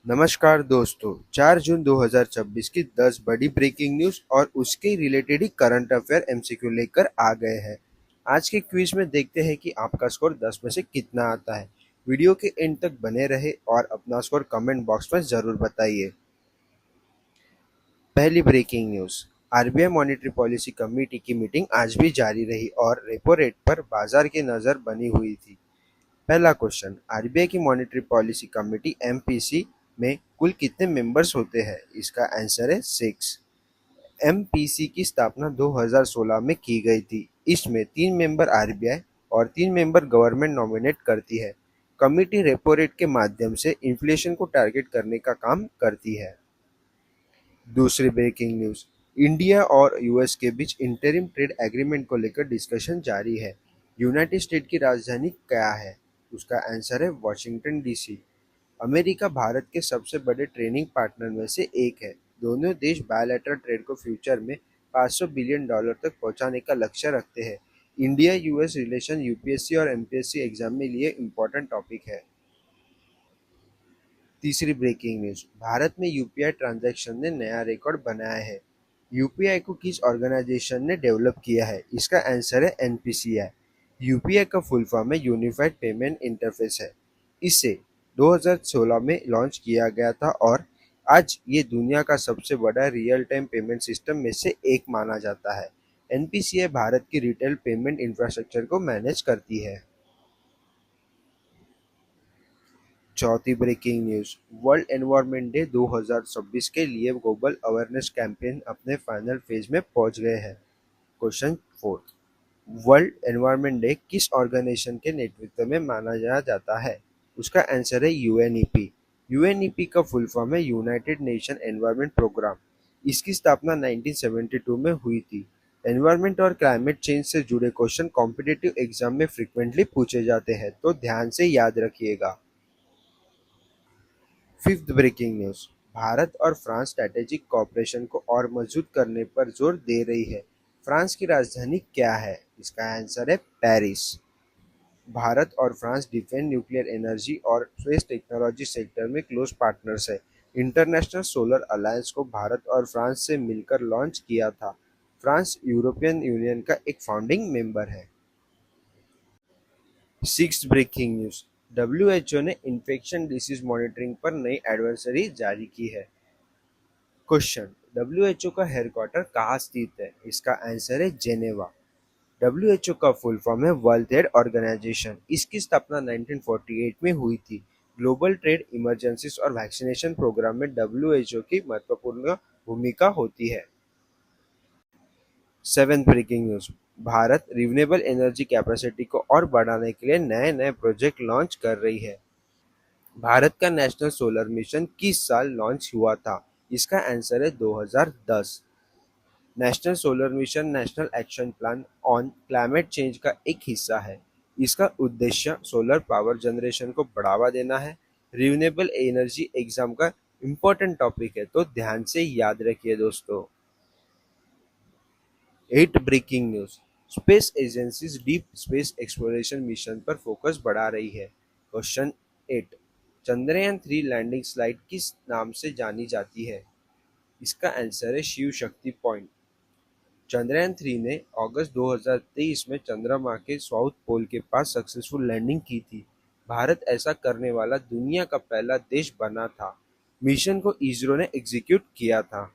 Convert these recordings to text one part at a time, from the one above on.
नमस्कार दोस्तों, 4 जून 2026 की 10 बड़ी ब्रेकिंग न्यूज और उसके रिलेटेड ही करंट अफेयर एमसीक्यू लेकर आ गए हैं। आज के क्विज में देखते हैं कि आपका स्कोर 10 में से कितना आता है। वीडियो के एंड तक बने रहे और अपना स्कोर कमेंट बॉक्स में जरूर बताइए। पहली breaking news, RBI monetary policy committee की मीटिंग आज भी जारी रही और रेपो रेट पर बाजार की नजर बनी हुई थी। पहला क्वेश्चन, आरबीआई की मॉनेटरी पॉलिसी कमेटी एमपीसी में कुल कितने मेंबर्स होते हैं? इसका आंसर है 6। एमपीसी की स्थापना 2016 में की गई थी। इसमें 3 मेंबर आरबीआई और 3 मेंबर गवर्नमेंट नॉमिनेट करती है। कमेटी रेपो रेट के माध्यम से इन्फ्लेशन को टारगेट करने का काम करती है। दूसरी ब्रेकिंग न्यूज, इंडिया और यूएस के बीच इंटरिम ट्रेड एग्रीमेंट को लेकर डिस्कशन जारी है। यूनाइटेड स्टेट की राजधानी क्या है? उसका आंसर है वॉशिंगटन डीसी। अमेरिका भारत के सबसे बड़े ट्रेडिंग पार्टनर में से एक है। दोनों देश बायलैटरल ट्रेड को फ्यूचर में $500 बिलियन तक पहुंचाने का लक्ष्य रखते हैं। इंडिया यूएस रिलेशन यूपीएससी और एमपीएससी एग्जाम में लिए इम्पोर्टेंट टॉपिक है। तीसरी ब्रेकिंग न्यूज, भारत में यूपीआई ट्रांजैक्शन ने नया रिकॉर्ड बनाया है। यूपीआई को किस ऑर्गेनाइजेशन ने डेवलप किया है? इसका आंसर है एनपीसीआई। यूपीआई का फुल फॉर्म है यूनिफाइड पेमेंट इंटरफेस है। इसे 2016 में लॉन्च किया गया था और आज ये दुनिया का सबसे बड़ा रियल टाइम पेमेंट सिस्टम में से एक माना जाता है। एनपीसीआई भारत की रिटेल पेमेंट इंफ्रास्ट्रक्चर को मैनेज करती है। चौथी breaking news, world environment day 2026 के लिए ग्लोबल अवेयरनेस कैंपेन अपने फाइनल फेज में पहुंच गए हैं। Question fourth, world environment day किस ऑर्गेनाइजेशन के नेतृत्व में मनाया जाता है? उसका आंसर है यूएनईपी। यूएनईपी का फुल फॉर्म है यूनाइटेड नेशन एनवायरनमेंट प्रोग्राम। इसकी स्थापना 1972 में हुई थी। एनवायरनमेंट और क्लाइमेट चेंज से जुड़े क्वेश्चन कॉम्पिटिटिव एग्जाम में फ्रिक्वेंटली पूछे जाते हैं, तो ध्यान से याद रखिएगा। फिफ्थ ब्रेकिंग न्यूज, भारत और फ्रांस स्ट्रैटेजिक कॉपरेशन को और मजबूत करने पर जोर दे रही है। फ्रांस की राजधानी क्या है? इसका आंसर है पेरिस। भारत और फ्रांस डिफेंस, न्यूक्लियर एनर्जी और स्पेस टेक्नोलॉजी सेक्टर में क्लोज पार्टनर्स है। इंटरनेशनल सोलर अलायंस को भारत और फ्रांस से मिलकर लॉन्च किया था। फ्रांस यूरोपियन यूनियन का एक फाउंडिंग मेंबर है। सिक्स्थ ब्रेकिंग न्यूज, डब्ल्यूएचओ ने इन्फेक्शन डिसीज मॉनिटरिंग पर नई एडवाइजरी जारी की है। क्वेश्चन, डब्ल्यूएचओ का हेडक्वार्टर कहाँ स्थित है? इसका आंसर है जेनेवा। डब्ल्यूएचओ का फुल फॉर्म है वर्ल्ड हेल्थ ऑर्गेनाइजेशन। इसकी स्थापना 1948 में हुई थी। ग्लोबल ट्रेड, इमरजेंसीज और वैक्सीनेशन प्रोग्राम में डब्ल्यूएचओ की महत्वपूर्ण भूमिका होती है। Seventh breaking news, Bharat renewable energy capacity को और बढ़ाने के लिए नए नए प्रोजेक्ट लॉन्च कर रही है। भारत का नेशनल सोलर मिशन किस साल लॉन्च हुआ था? इसका आंसर है 2010। National solar mission national action plan on climate change का एक हिस्सा है। इसका उद्देश्य सोलर पावर जनरेशन को बढ़ावा देना है। रिन्यूएबल एनर्जी एग्जाम का इम्पोर्टेंट टॉपिक है, तो ध्यान से याद रखिए दोस्तों। Eighth breaking news, space agencies deep space exploration mission पर फोकस बढ़ा रही है। क्वेश्चन 8, चंद्रयान 3 लैंडिंग स्लाइड किस नाम से जानी जाती है? इसका आंसर है शिव शक्ति पॉइंट। चंद्रयान 3 ने अगस्त 2023 में चंद्रमा के साउथ पोल के पास सक्सेसफुल लैंडिंग की थी। भारत ऐसा करने वाला दुनिया का पहला देश बना था। मिशन को इसरो ने एग्जीक्यूट किया था।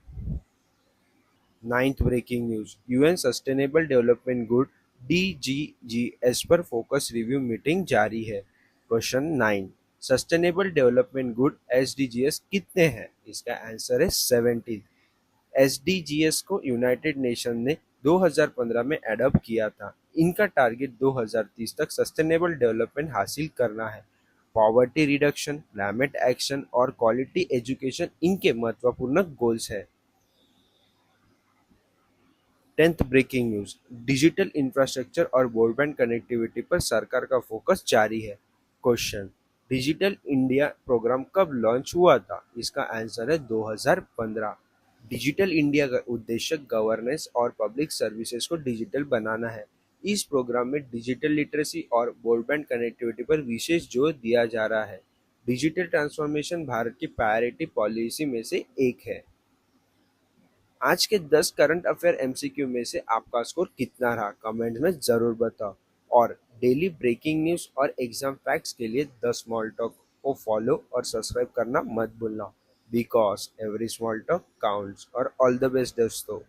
Ninth breaking news, UN sustainable development गुड डीजीजीएस पर फोकस रिव्यू मीटिंग जारी है। क्वेश्चन 9, सस्टेनेबल डेवलपमेंट गुड एसडीजीएस कितने हैं? इसका आंसर है 17। एसडीजीएस को यूनाइटेड नेशन ने 2015 में एडॉप्ट किया था। इनका टारगेट 2030 तक सस्टेनेबल डेवलपमेंट हासिल करना है। पॉवर्टी रिडक्शन, क्लाइमेट एक्शन और क्वालिटी एजुकेशन इनके महत्वपूर्ण गोल्स हैं। Tenth breaking news, digital infrastructure और ब्रॉडबैंड कनेक्टिविटी पर सरकार का फोकस जारी है। क्वेश्चन, डिजिटल इंडिया प्रोग्राम कब लॉन्च हुआ था? इसका आंसर है 2015। डिजिटल इंडिया का उद्देश्य गवर्नेंस और पब्लिक सर्विसेज को डिजिटल बनाना है। इस प्रोग्राम में डिजिटल लिटरेसी और ब्रॉडबैंड कनेक्टिविटी पर विशेष जोर दिया जा रहा है। डिजिटल ट्रांसफॉर्मेशन भारत की प्रायोरिटी पॉलिसी में से एक है। आज के 10 करंट अफेयर एमसीक्यू में से आपका स्कोर कितना रहा, कमेंट में जरूर बताओ। और डेली ब्रेकिंग न्यूज और एग्जाम फैक्ट्स के लिए द स्मॉल टॉक को फॉलो और सब्सक्राइब करना मत भूलना, because every small talk counts. और ऑल द बेस्ट दोस्तों।